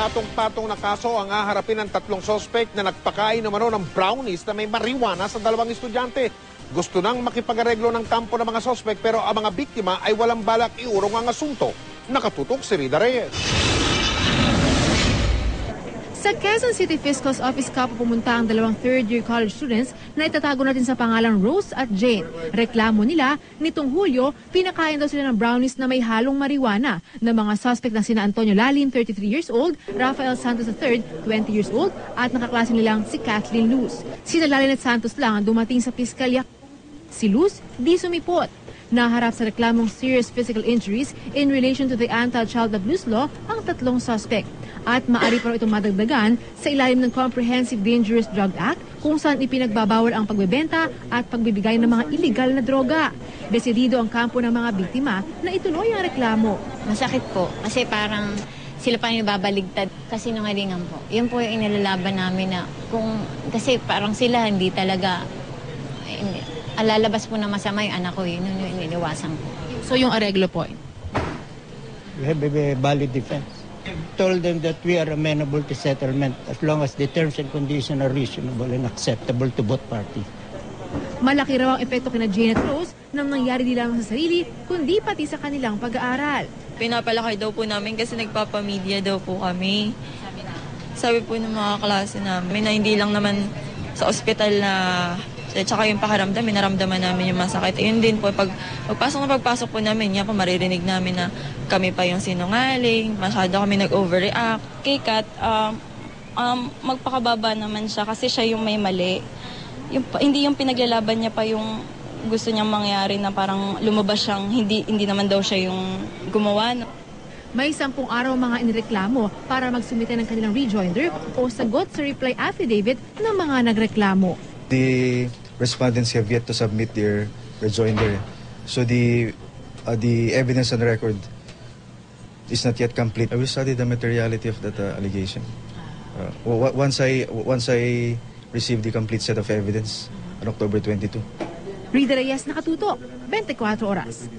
Patong-patong na kaso ang haharapin ng tatlong sospek na nagpakain naman ng brownies na may marijuana sa dalawang estudyante. Gusto nang makipag-areglo ng kampo ng mga sospek pero ang mga biktima ay walang balak iurong ang asunto. Nakatutok si Rida Reyes. Sa Quezon City Fiscal's Office ka pumunta ang dalawang third-year college students na itatago natin sa pangalang Rose at Jane. Reklamo nila, nitong Hulyo, pinakain daw sila ng brownies na may halong marijuana ng mga suspect na sina Antonio Lalin, 33 years old, Rafael Santos III, 20 years old, at nakaklase nilang si Kathleen Luz. Sina Lalin at Santos lang ang dumating sa piskalya. Si Luz, di sumipot. Naharap sa reklamong serious physical injuries in relation to the Anti-Child Abuse Law ang tatlong suspect. At maaari pa itong madagdagan sa ilalim ng Comprehensive Dangerous Drug Act kung saan ipinagbabawal ang pagbebenta at pagbibigay ng mga iligal na droga. Desidido ang kampo ng mga biktima na ituloy ang reklamo. Masakit po kasi parang sila pa yung babaligtad kasi nungalingan po. Yun po yung inilalaban namin na kasi parang sila hindi talaga lalabas po na masama yung anak ko, yun yung iniwasan ko. So yung areglo po? We have a valid defense. Told them that we are amenable to settlement as long as the terms and conditions are reasonable and acceptable to both parties. Malaki raw ang epekto kina Jane at Rose nang nangyari di lamang sa sarili, kundi pati sa kanilang pag-aaral. Pinapalaki daw po namin kasi nagpapamedia daw po kami. Sabi po ng mga klase namin na hindi lang naman sa ospital na tsaka yung pakiramdam, naramdaman namin yung masakit. Yun din po, pagpasok po namin, yan po maririnig namin na kami pa yung sinungaling, masyado kami nag-overreact. Kay Kat, magpakababa naman siya kasi siya yung may mali. Hindi yung pinaglalaban niya pa yung gusto niyang mangyari na parang lumabas siyang hindi naman daw siya yung gumawa. May 10 araw mga inireklamo para magsumite ng kanilang rejoinder o sagot sa reply affidavit ng mga nagreklamo. The respondents have yet to submit their rejoinder. So the evidence on record is not yet complete. I will study the materiality of that allegation. Once I receive the complete set of evidence on October 22. Rida Reyes, Nakatutok, 24 Oras.